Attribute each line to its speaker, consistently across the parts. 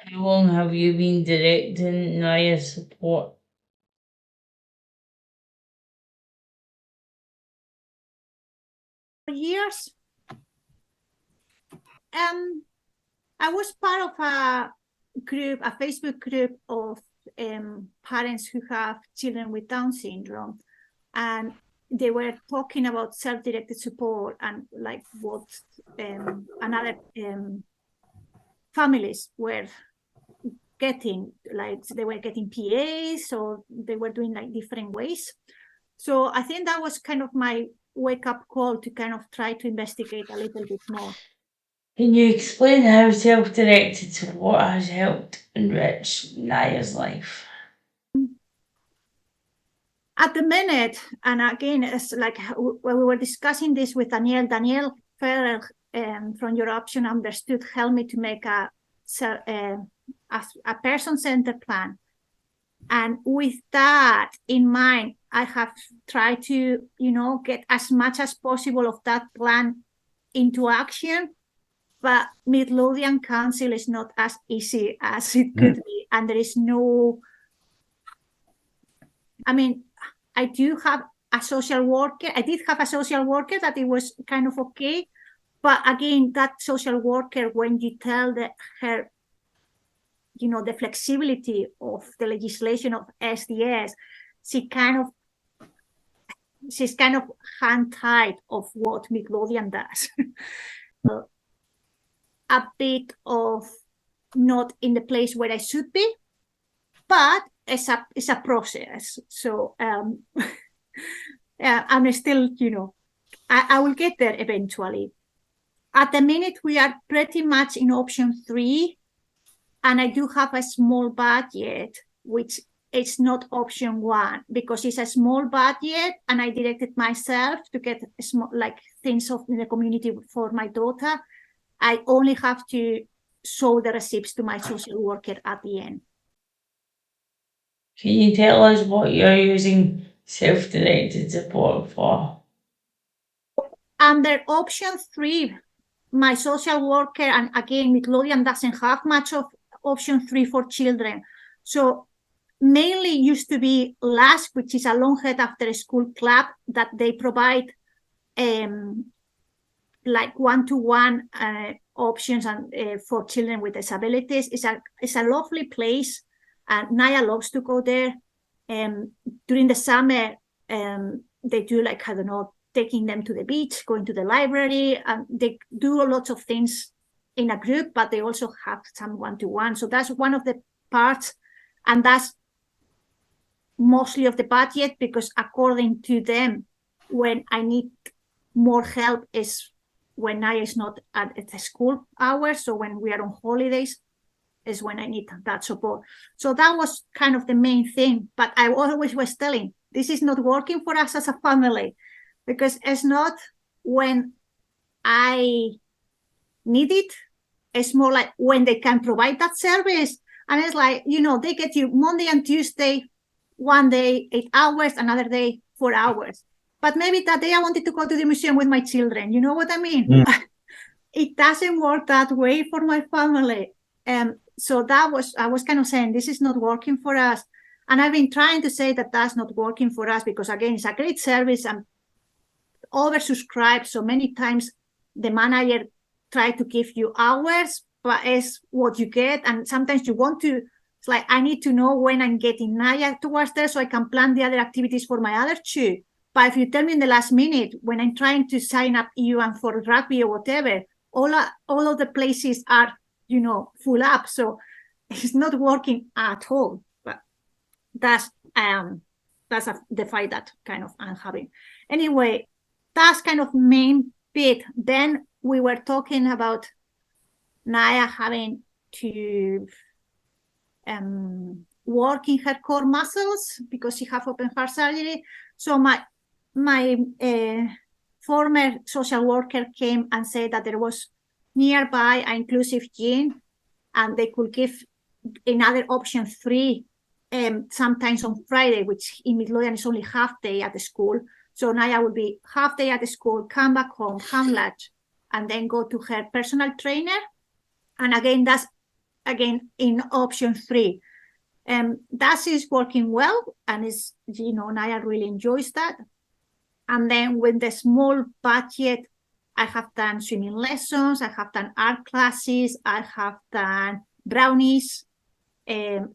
Speaker 1: How long have you been directing Naya's support?
Speaker 2: Years. I was part of a Facebook group of parents who have children with Down syndrome, and they were talking about self-directed support and like what another families were getting, like they were getting PAs, so they were doing like different ways. So I think that was kind of my wake-up call to kind of try to investigate a little bit more.
Speaker 1: Can you explain how self-directed support has helped enrich Naya's life?
Speaker 2: At the minute, and again, it's like when we were discussing this with Danielle Ferrer from Your Option Understood helped me to make a person-centered plan. And with that in mind, I have tried to, get as much as possible of that plan into action. But Midlothian Council is not as easy as it could be. And there is no, I mean, I do have a social worker. I did have a social worker that it was kind of okay. But again, that social worker, when you tell her, the flexibility of the legislation of SDS, she's kind of hand-tied of what Midlothian does. A bit of not in the place where I should be, but it's a process. So I'm still, I will get there eventually. At the minute, we are pretty much in option 3, and I do have a small budget, which is not option 1 because it's a small budget, and I directed myself to get small, like things of in the community for my daughter. I only have to show the receipts to my social worker at the end.
Speaker 1: Can you tell us what you're using self-directed support for?
Speaker 2: Under option 3, my social worker, and again, Midlothian doesn't have much of option 3 for children. So mainly used to be LASK, which is a Longhead after school club that they provide like one-to-one options and for children with disabilities. It's a lovely place, and Naya loves to go there. During the summer, they do like, I don't know, taking them to the beach, going to the library, and they do lots of things in a group, but they also have some one-to-one. So that's one of the parts, and that's mostly of the budget, because according to them, when I need more help is when Naya is not at the school hours. So when we are on holidays is when I need that support. So that was kind of the main thing. But I always was telling, this is not working for us as a family, because it's not when I need it. It's more like when they can provide that service. And it's like, they get you Monday and Tuesday, one day, 8 hours, another day, 4 hours. But maybe that day I wanted to go to the museum with my children. You know what I mean? It doesn't work that way for my family. So I was kind of saying, this is not working for us. And I've been trying to say that that's not working for us because, again, it's a great service and oversubscribed. So many times the manager tries to give you hours, but it's what you get. And sometimes you want to, it's like, I need to know when I'm getting Naya towards there so I can plan the other activities for my other 2. But if you tell me in the last minute, when I'm trying to sign up you and for rugby or whatever, all of the places are, full up. So it's not working at all. But that's the fight that kind of I'm having. Anyway, that's kind of main bit. Then we were talking about Naya having to work in her core muscles because she have open heart surgery. So my former social worker came and said that there was nearby an inclusive gene, and they could give another option 3 sometimes on Friday, which in Midlothian is only half day at the school. So Naya will be half day at the school, come back home, have lunch, and then go to her personal trainer. And again, that's again in option 3. That is working well, and is, Naya really enjoys that. And then with the small budget, I have done swimming lessons, I have done art classes, I have done brownies.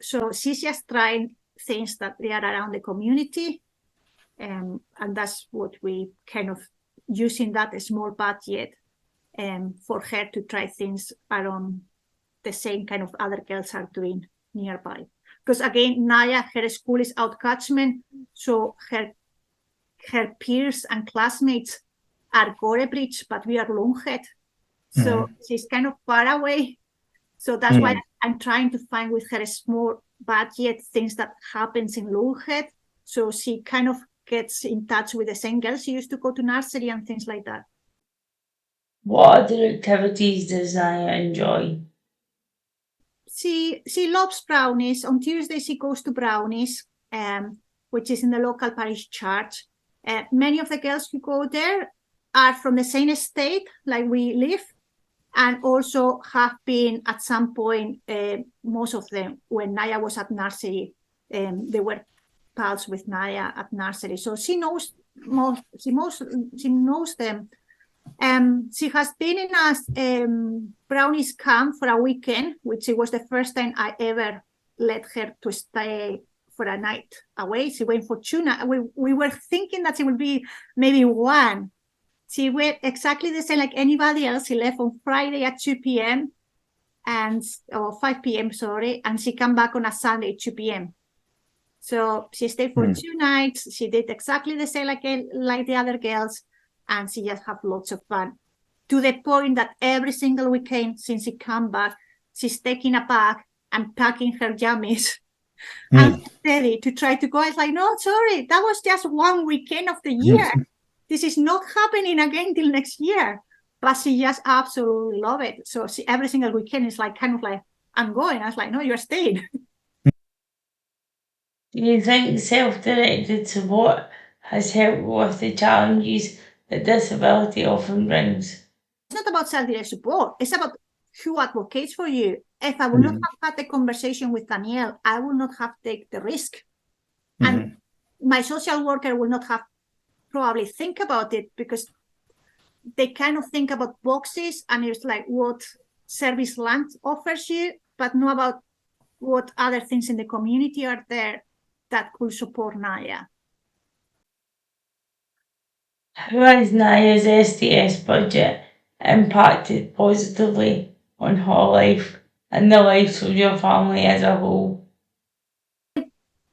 Speaker 2: So she's just trying things that they are around the community. And that's what we kind of using that small budget for her to try things around the same kind of other girls are doing nearby. Because again, Naya, her school is out catchment, so her peers and classmates are Gorebridge, but we are Longhead. So she's kind of far away. So that's why I'm trying to find with her small budget things that happens in Longhead. So she kind of gets in touch with the same girls she used to go to nursery and things like that.
Speaker 1: What other activities does Naya enjoy?
Speaker 2: She loves brownies. On Tuesday, she goes to brownies, which is in the local parish church. Many of the girls who go there are from the same estate like we live, and also have been at some point, most of them, when Naya was at nursery, they were pals with Naya at nursery. So she knows them. She has been in a brownies camp for a weekend, which it was the first time I ever let her to stay for a night away. She went for 2 nights. We were thinking that she would be maybe 1. She went exactly the same like anybody else. She left on Friday at 2 p.m. or 5 p.m. sorry, and she came back on a Sunday at 2 p.m. So she stayed for 2 nights. She did exactly the same like the other girls, and she just had lots of fun, to the point that every single weekend since she came back, she's taking a bag and packing her jammies and ready to try to go. It's like, no, sorry, that was just 1 weekend of the year. This is not happening again till next year. But she just absolutely love it. So every single weekend is like kind of like, I'm going. I was like, no, you're staying.
Speaker 1: Do you think self-directed support has helped with the challenges that disability often brings?
Speaker 2: It's not about self-directed support. It's about who advocates for you. If I would not have had the conversation with Danielle, I would not have taken the risk. And my social worker will not have probably think about it, because they kind of think about boxes, and it's like what service land offers you, but not about what other things in the community are there that could support Naya.
Speaker 1: How has Naya's STS budget impacted positively on her life and the lives of your family as a whole?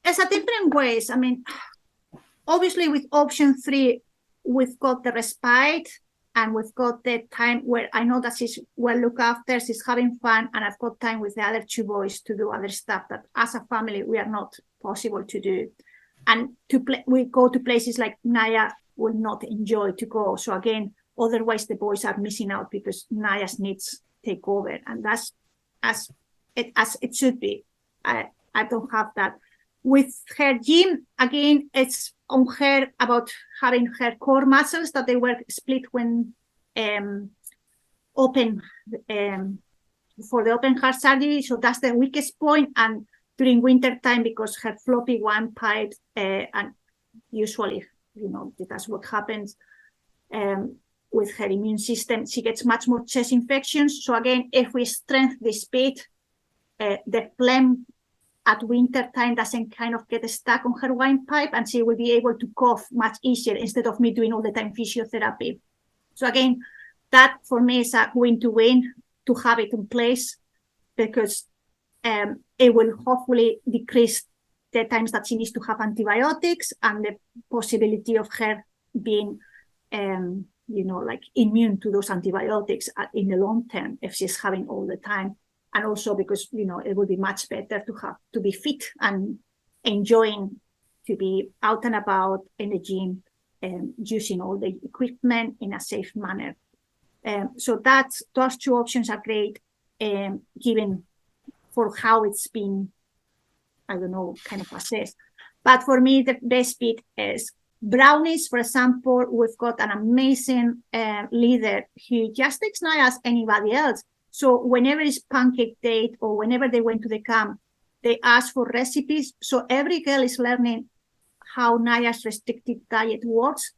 Speaker 2: It's a different ways. I mean, obviously with option 3, we've got the respite, and we've got the time where I know that she's well looked after, she's having fun, and I've got time with the other 2 boys to do other stuff that as a family we are not possible to do. And we go to places like Naya will not enjoy to go. So again, otherwise the boys are missing out because Naya's needs take over, and that's as it should be. I don't have that. With her gym, again, it's on her about having her core muscles that they were split when open for the open heart surgery. So that's the weakest point. And during winter time, because her floppy one pipe, and usually, that's what happens with her immune system, she gets much more chest infections. So again, if we strengthen the speed, the phlegm at winter time doesn't kind of get stuck on her windpipe, and she will be able to cough much easier instead of me doing all the time physiotherapy. So again, that for me is a win-to-win to have it in place, because it will hopefully decrease the times that she needs to have antibiotics, and the possibility of her being like immune to those antibiotics in the long term if she's having all the time. And also because, it would be much better to be fit and enjoying to be out and about in the gym and using all the equipment in a safe manner. So those 2 options are great, given for how it's been, I don't know, kind of assessed. But for me, the best bit is brownies. For example, we've got an amazing leader who just takes Naya as anybody else. So whenever it's pancake date or whenever they went to the camp, they ask for recipes. So every girl is learning how Naya's restrictive diet works.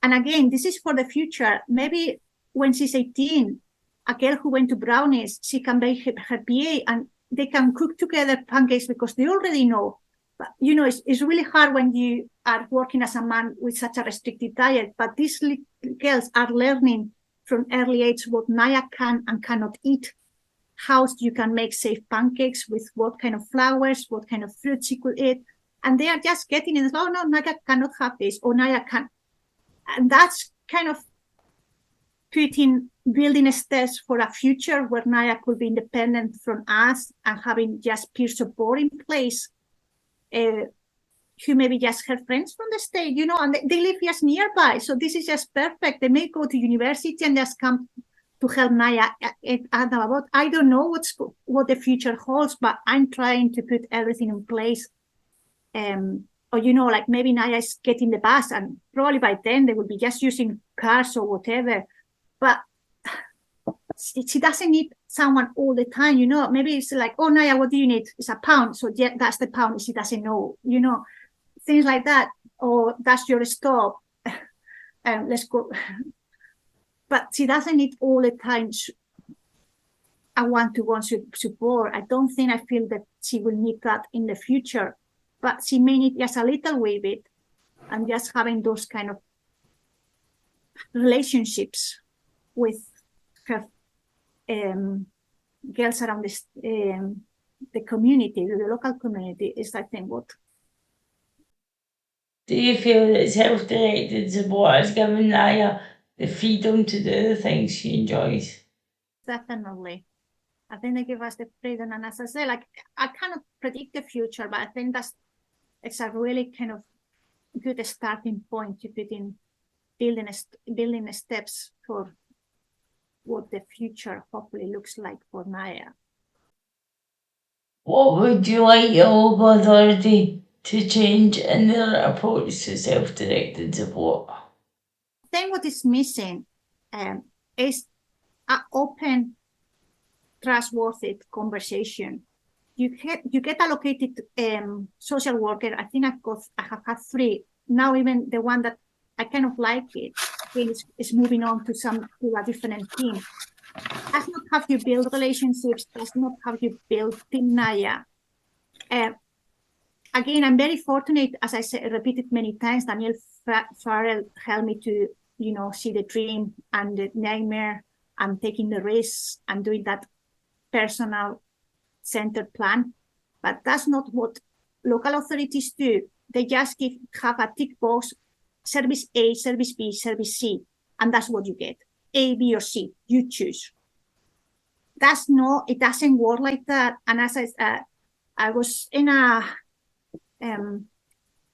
Speaker 2: And again, this is for the future. Maybe when she's 18, a girl who went to Brownies, she can be her PA and they can cook together pancakes because they already know. But, you know, it's really hard when you are working as a man with such a restricted diet. But these girls are learning from early age what Naya can and cannot eat, how you can make safe pancakes with what kind of flours, what kind of fruits she could eat. And they are just getting in, oh, no, Naya cannot have this, or Naya can. And that's kind of building steps for a future where Naya could be independent from us and having just peer support in place, who maybe just her friends from the state, you know, and they live just nearby. So this is just perfect. They may go to university and just come to help Naya. I don't know what the future holds, but I'm trying to put everything in place. Or, you know, like maybe Naya is getting the bus and probably by then they will be just using cars or whatever. But she doesn't need someone all the time, you know. Maybe it's like, oh, Naya, what do you need? It's a pound. So yeah, that's the pound. She doesn't know, you know, things like that. Or that's your stop. Let's go. But she doesn't need all the time a one-to-one support. I don't think I feel that she will need that in the future. But she may need just a little wee bit and just having those kind of relationships with her girls around the community, the local community, is, I think, what.
Speaker 1: Do you feel that self-directed support has given Naya the freedom to do the things she enjoys?
Speaker 2: Definitely. I think they give us the freedom. And as I say, like, I cannot predict the future, but I think it's a really kind of good starting point to put in building steps for what the future hopefully looks like for Naya.
Speaker 1: What would you like your local authority to change in their approach to self-directed support?
Speaker 2: I think what is missing is an open, trustworthy conversation. You get allocated social worker. I think I have had 3. Now even the one that I kind of like it is moving on to a different team. That's not how you build relationships. That's not how you build Team Naya. Again, I'm very fortunate, as I said, repeated many times. Daniel Farrell helped me to, you know, see the dream and the nightmare and taking the risks and doing that personal centered plan. But that's not what local authorities do. They just have a tick box, service A, service B, service C, and that's what you get. A, B, or C, you choose. It doesn't work like that. And as I was in a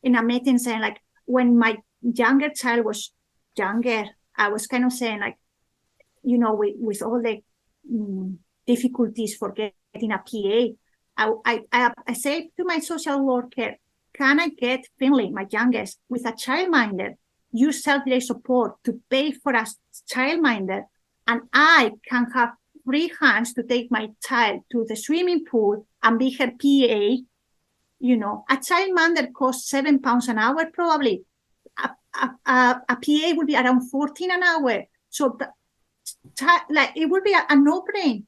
Speaker 2: meeting saying, like, when my younger child was younger, I was kind of saying, like, you know, with all the difficulties for getting a PA, I say to my social worker, can I get Finley, my youngest, with a childminder, use self-directed support to pay for a childminder, and I can have free hands to take my child to the swimming pool and be her PA. You know, a childminder costs £7 an hour, probably. A PA will be around 14 an hour. So, it would be a no-brainer.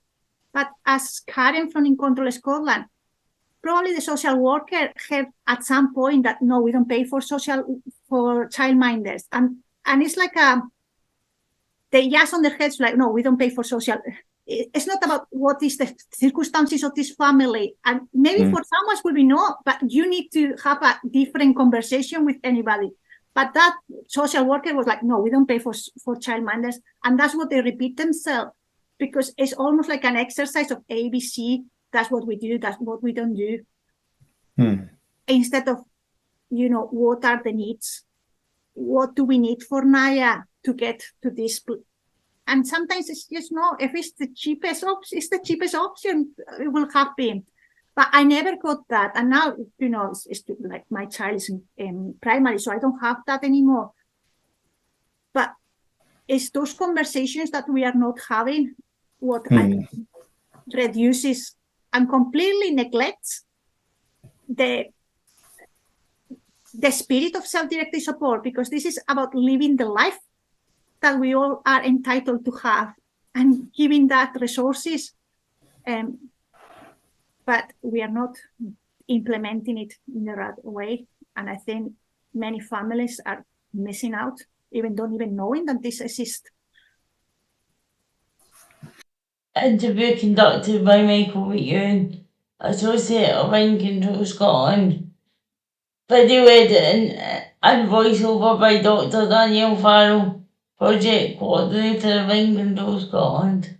Speaker 2: But as Karen from In Control Scotland, probably the social worker have at some point that, no, we don't pay for childminders. And it's like they just on their heads, like, no, we don't pay for social. It's not about what is the circumstances of this family. And maybe for someone will be no, but you need to have a different conversation with anybody. But that social worker was like, no, we don't pay for childminders. And that's what they repeat themselves, because it's almost like an exercise of ABC. That's what we do. That's what we don't do. Instead of, you know, what are the needs? What do we need for Naya to get to this? And sometimes it's just, no, if it's the cheapest option, it will happen. But I never got that. And now, you know, it's like my child is in primary, so I don't have that anymore. But it's those conversations that we are not having. what reduces and completely neglects the spirit of self-directed support, because this is about living the life that we all are entitled to have and giving that resources. But we are not implementing it in the right way. And I think many families are missing out, don't even knowing that this exists.
Speaker 1: Interview conducted by Michael McEwan, Associate of Control Scotland. Video editing and voiceover by Dr. Daniel Farrell, Project Coordinator of Control Scotland.